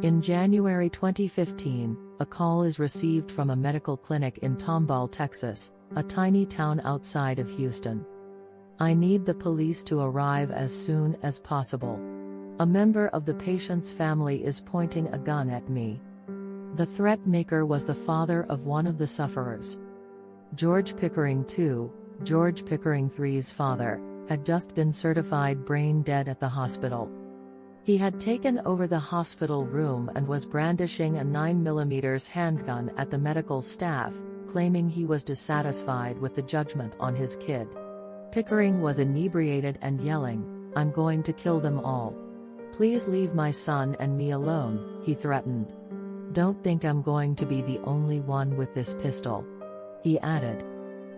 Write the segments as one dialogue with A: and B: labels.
A: In January 2015, a call is received from a medical clinic in Tomball, Texas, a tiny town outside of Houston. "I need the police to arrive as soon as possible. A member of the patient's family is pointing a gun at me." The threat maker was the father of one of the sufferers. George Pickering II, George Pickering III's father, had just been certified brain dead at the hospital. He had taken over the hospital room and was brandishing a 9mm handgun at the medical staff, claiming he was dissatisfied with the judgment on his kid. Pickering was inebriated and yelling, "I'm going to kill them all. Please leave my son and me alone," he threatened. "Don't think I'm going to be the only one with this pistol," he added.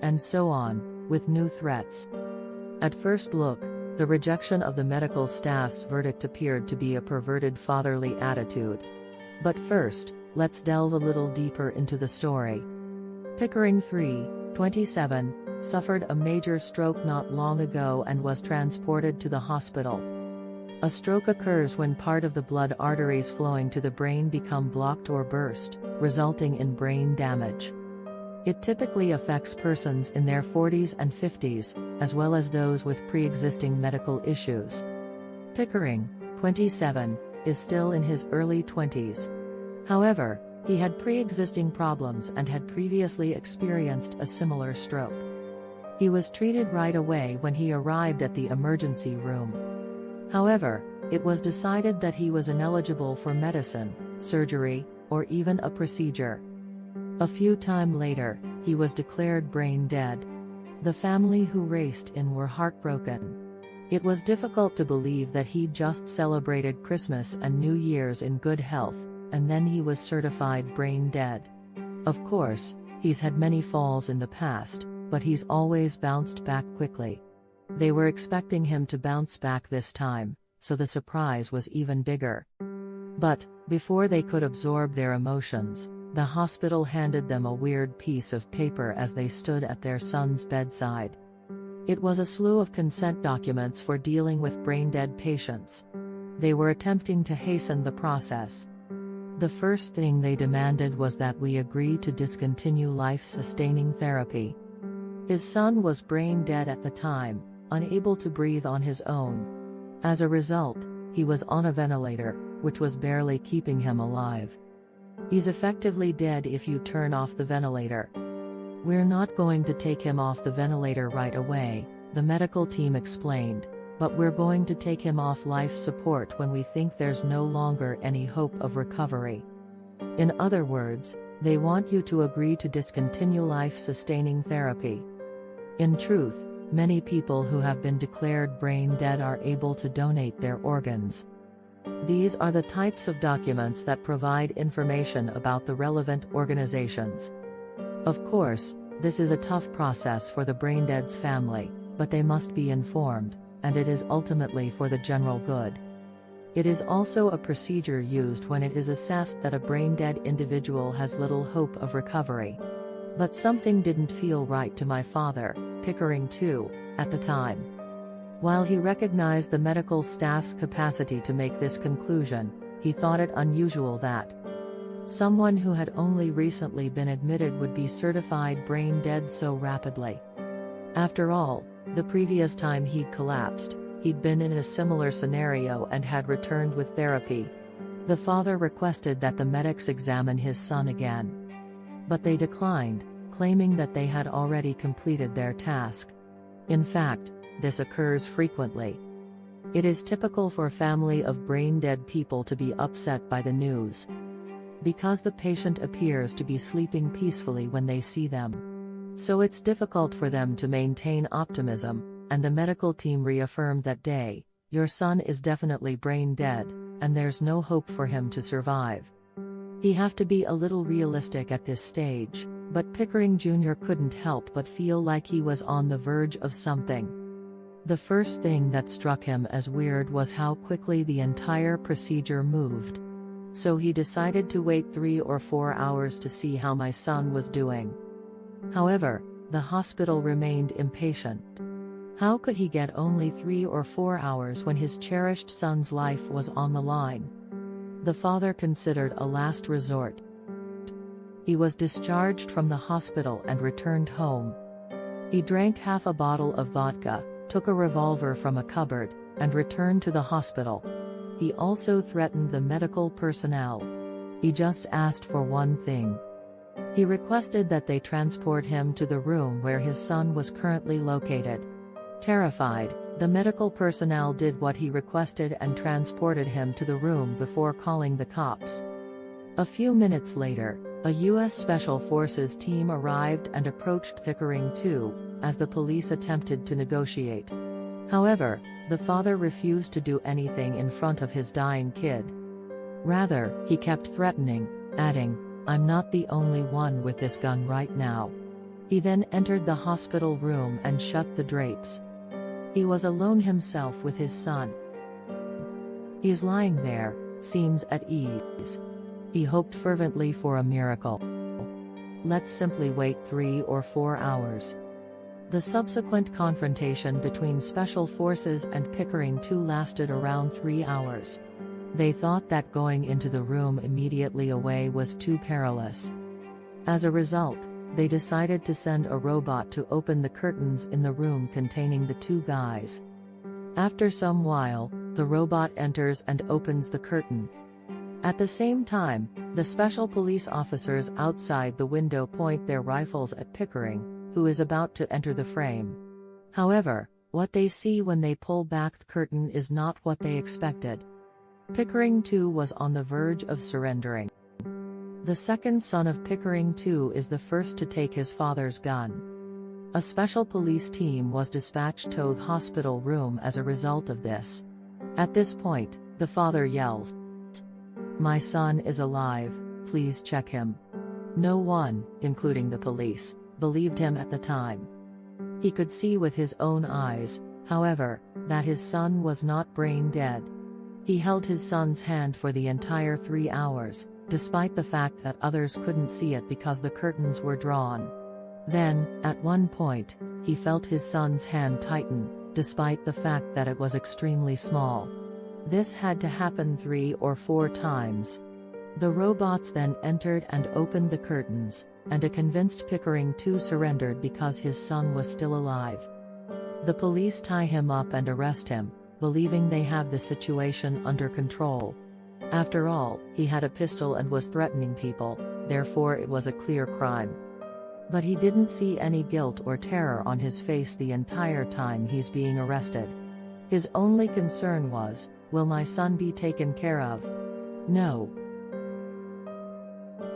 A: And so on, with new threats. At first look, the rejection of the medical staff's verdict appeared to be a perverted fatherly attitude. But first, let's delve a little deeper into the story. Pickering III, 27, suffered a major stroke not long ago and was transported to the hospital. A stroke occurs when part of the blood arteries flowing to the brain become blocked or burst, resulting in brain damage. It typically affects persons in their 40s and 50s, as well as those with pre-existing medical issues. Pickering, 27, is still in his early 20s. However, he had pre-existing problems and had previously experienced a similar stroke. He was treated right away when he arrived at the emergency room. However, it was decided that he was ineligible for medicine, surgery, or even a procedure. A few time later, he was declared brain dead. The family who raced in were heartbroken. It was difficult to believe that he'd just celebrated Christmas and New Year's in good health, and then he was certified brain dead. Of course, he's had many falls in the past, but he's always bounced back quickly. They were expecting him to bounce back this time, so the surprise was even bigger. But, before they could absorb their emotions, the hospital handed them a weird piece of paper as they stood at their son's bedside. It was a slew of consent documents for dealing with brain-dead patients. They were attempting to hasten the process. The first thing they demanded was that we agree to discontinue life-sustaining therapy. His son was brain dead at the time, unable to breathe on his own. As a result, he was on a ventilator, which was barely keeping him alive. "He's effectively dead if you turn off the ventilator. We're not going to take him off the ventilator right away," the medical team explained, "but we're going to take him off life support when we think there's no longer any hope of recovery." In other words, they want you to agree to discontinue life-sustaining therapy. In truth, many people who have been declared brain dead are able to donate their organs. These are the types of documents that provide information about the relevant organizations. Of course, this is a tough process for the braindead's family, but they must be informed, and it is ultimately for the general good. It is also a procedure used when it is assessed that a brain-dead individual has little hope of recovery. But something didn't feel right to my father, Pickering II, at the time. While he recognized the medical staff's capacity to make this conclusion, he thought it unusual that someone who had only recently been admitted would be certified brain dead so rapidly. After all, the previous time he'd collapsed, he'd been in a similar scenario and had returned with therapy. The father requested that the medics examine his son again. But they declined, claiming that they had already completed their task. In fact, this occurs frequently. It is typical for a family of brain-dead people to be upset by the news, because the patient appears to be sleeping peacefully when they see them. So it's difficult for them to maintain optimism, and the medical team reaffirmed that day, "Your son is definitely brain dead, and there's no hope for him to survive." You have to be a little realistic at this stage, but Pickering Jr. couldn't help but feel like he was on the verge of something. The first thing that struck him as weird was how quickly the entire procedure moved. So he decided to wait 3 or 4 hours to see how my son was doing. However, the hospital remained impatient. How could he get only 3 or 4 hours when his cherished son's life was on the line? the father considered a last resort. He was discharged from the hospital and returned home. He drank half a bottle of vodka, took a revolver from a cupboard, and returned to the hospital. He also threatened the medical personnel. He just asked for one thing. He requested that they transport him to the room where his son was currently located. Terrified, the medical personnel did what he requested and transported him to the room before calling the cops. A few minutes later, a U.S. Special Forces team arrived and approached Pickering 2, as the police attempted to negotiate. However, the father refused to do anything in front of his dying kid. Rather, he kept threatening, adding, "I'm not the only one with this gun right now." He then entered the hospital room and shut the drapes. He was alone himself with his son. He's lying there, seems at ease. He hoped fervently for a miracle. Let's simply wait 3 or 4 hours. The subsequent confrontation between Special Forces and Pickering 2 lasted around 3 hours. They thought that going into the room immediately away was too perilous. As a result, they decided to send a robot to open the curtains in the room containing the 2 guys. After some while, the robot enters and opens the curtain. At the same time, the special police officers outside the window point their rifles at Pickering, who is about to enter the frame. However, what they see when they pull back the curtain is not what they expected. Pickering 2 was on the verge of surrendering. The second son of Pickering 2 is the first to take his father's gun. A special police team was dispatched to the hospital room as a result of this. At this point, the father yells, "My son is alive, please check him." No one, including the police, believed him at the time. He could see with his own eyes, however, that his son was not brain dead. He held his son's hand for the entire 3 hours, despite the fact that others couldn't see it because the curtains were drawn. Then, at one point, he felt his son's hand tighten, despite the fact that it was extremely small. This had to happen 3 or 4 times. The robots then entered and opened the curtains, and a convinced Pickering 2 surrendered because his son was still alive. The police tie him up and arrest him, believing they have the situation under control. After all, he had a pistol and was threatening people, therefore it was a clear crime. But he didn't see any guilt or terror on his face the entire time he's being arrested. His only concern was, will my son be taken care of? No.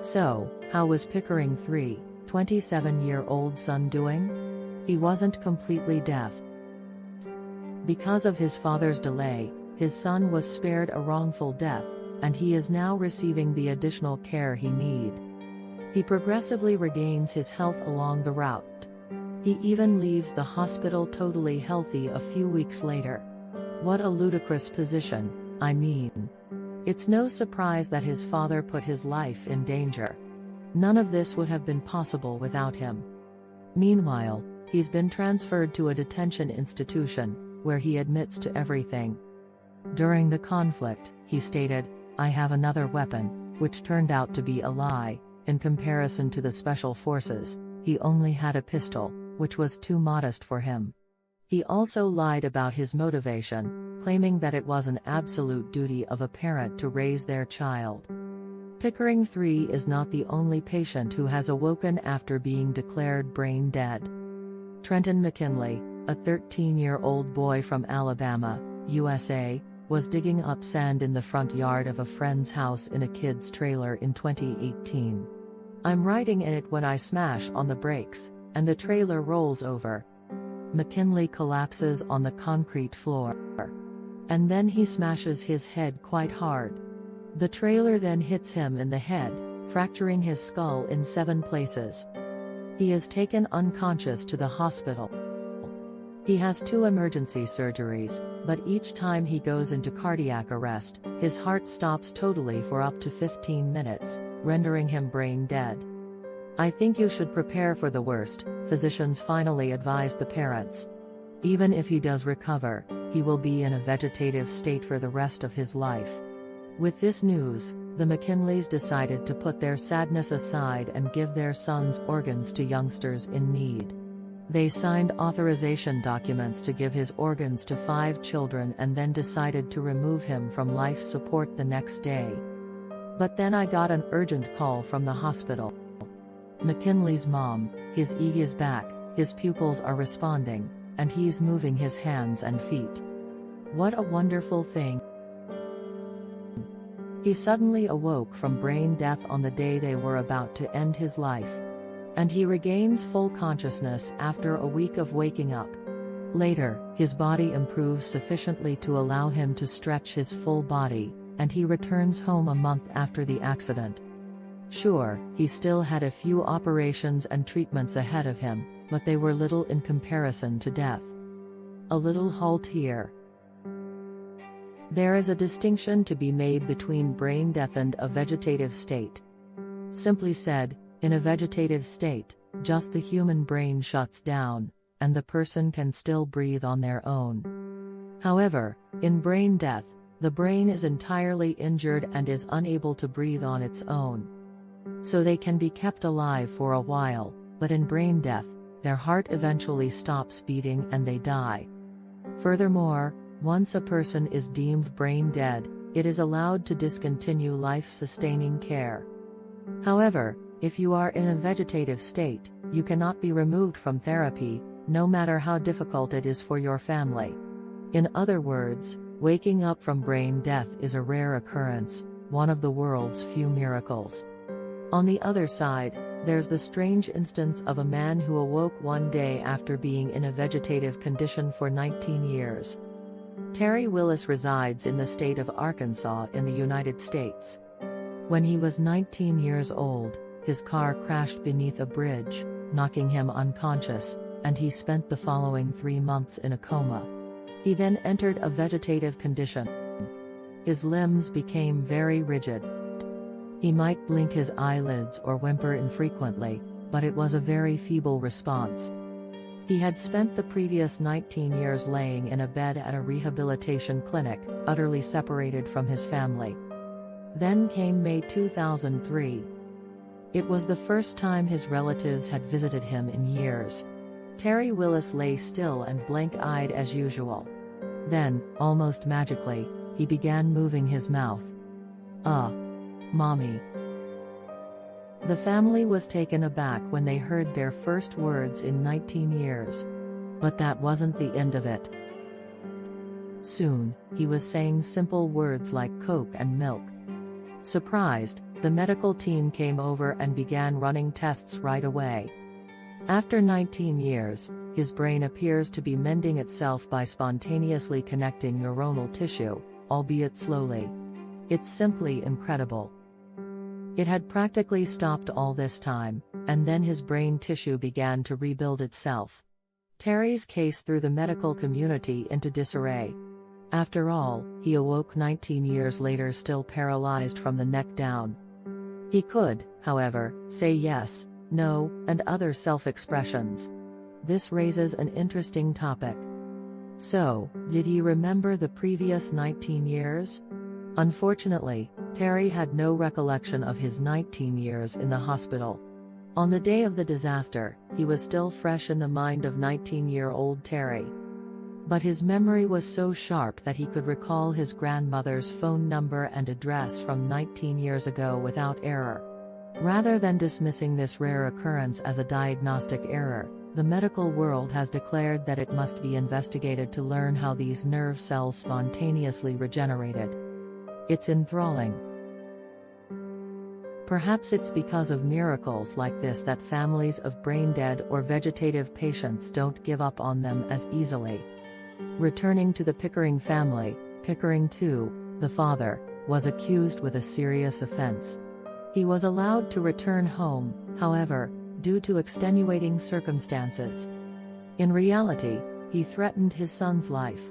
A: So, how was Pickering 3, 27-year-old son doing? He wasn't completely deaf. Because of his father's delay, his son was spared a wrongful death, and he is now receiving the additional care he needs. He progressively regains his health along the route. He even leaves the hospital totally healthy a few weeks later. What a ludicrous position, I mean. It's no surprise that his father put his life in danger. None of this would have been possible without him. Meanwhile, he's been transferred to a detention institution, where he admits to everything. During the conflict, he stated, "I have another weapon," which turned out to be a lie. In comparison to the special forces, he only had a pistol, which was too modest for him. He also lied about his motivation, claiming that it was an absolute duty of a parent to raise their child. Pickering 3 is not the only patient who has awoken after being declared brain dead. Trenton McKinley, a 13-year-old boy from Alabama, USA, was digging up sand in the front yard of a friend's house in a kid's trailer in 2018. "I'm riding in it when I smash on the brakes, and the trailer rolls over. McKinley collapses on the concrete floor. And then he smashes his head quite hard. The trailer then hits him in the head, fracturing his skull in 7 places. He is taken unconscious to the hospital. He has 2 emergency surgeries, but each time he goes into cardiac arrest, his heart stops totally for up to 15 minutes, rendering him brain dead. I think you should prepare for the worst," physicians finally advised the parents. "Even if he does recover, he will be in a vegetative state for the rest of his life. With this news, the McKinleys decided to put their sadness aside and give their son's organs to youngsters in need. They signed authorization documents to give his organs to 5 children and then decided to remove him from life support the next day. But then I got an urgent call from the hospital. McKinley's mom, his EEG is back, his pupils are responding, and he's moving his hands and feet. What a wonderful thing. He suddenly awoke from brain death on the day they were about to end his life. And he regains full consciousness after a week of waking up. Later, his body improves sufficiently to allow him to stretch his full body, and he returns home a month after the accident. Sure, he still had a few operations and treatments ahead of him, but they were little in comparison to death. A little halt here. There is a distinction to be made between brain death and a vegetative state. Simply said, in a vegetative state, just the human brain shuts down, and the person can still breathe on their own. However, in brain death, the brain is entirely injured and is unable to breathe on its own. So they can be kept alive for a while, but in brain death, their heart eventually stops beating and they die. Furthermore, once a person is deemed brain dead, it is allowed to discontinue life-sustaining care. However, if you are in a vegetative state, you cannot be removed from therapy, no matter how difficult it is for your family. In other words, waking up from brain death is a rare occurrence, one of the world's few miracles. On the other side, there's the strange instance of a man who awoke one day after being in a vegetative condition for 19 years. Terry Willis resides in the state of Arkansas in the United States. When he was 19 years old, his car crashed beneath a bridge, knocking him unconscious, and he spent the following 3 months in a coma. He then entered a vegetative condition. His limbs became very rigid. He might blink his eyelids or whimper infrequently, but it was a very feeble response. He had spent the previous 19 years laying in a bed at a rehabilitation clinic, utterly separated from his family. Then came May 2003. It was the first time his relatives had visited him in years. Terry Willis lay still and blank-eyed as usual. Then, almost magically, he began moving his mouth. Mommy. The family was taken aback when they heard their first words in 19 years. But that wasn't the end of it. Soon, he was saying simple words like Coke and milk. Surprised, the medical team came over and began running tests right away. After 19 years, his brain appears to be mending itself by spontaneously connecting neuronal tissue, albeit slowly. It's simply incredible. It had practically stopped all this time, and then his brain tissue began to rebuild itself. Terry's case threw the medical community into disarray. After all, he awoke 19 years later still paralyzed from the neck down. He could, however, say yes, no, and other self-expressions. This raises an interesting topic. So, did he remember the previous 19 years? Unfortunately, Terry had no recollection of his 19 years in the hospital. On the day of the disaster, he was still fresh in the mind of 19-year-old Terry. But his memory was so sharp that he could recall his grandmother's phone number and address from 19 years ago without error. Rather than dismissing this rare occurrence as a diagnostic error, the medical world has declared that it must be investigated to learn how these nerve cells spontaneously regenerated. It's enthralling. Perhaps it's because of miracles like this that families of brain-dead or vegetative patients don't give up on them as easily. Returning to the Pickering family, Pickering II, the father, was accused with a serious offense. He was allowed to return home, however, due to extenuating circumstances. In reality, he threatened his son's life.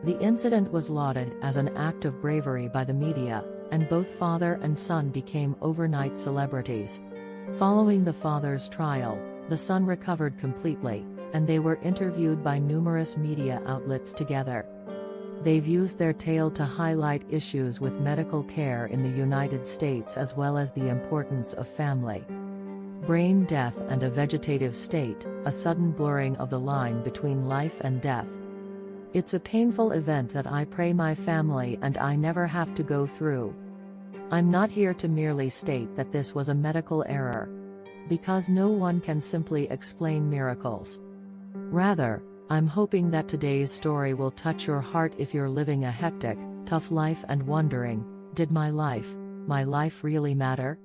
A: The incident was lauded as an act of bravery by the media, and both father and son became overnight celebrities. Following the father's trial, the son recovered completely, and they were interviewed by numerous media outlets together. They've used their tale to highlight issues with medical care in the United States as well as the importance of family. Brain death and a vegetative state, a sudden blurring of the line between life and death. It's a painful event that I pray my family and I never have to go through. I'm not here to merely state that this was a medical error. Because no one can simply explain miracles. Rather, I'm hoping that today's story will touch your heart if you're living a hectic, tough life and wondering, did my life really matter?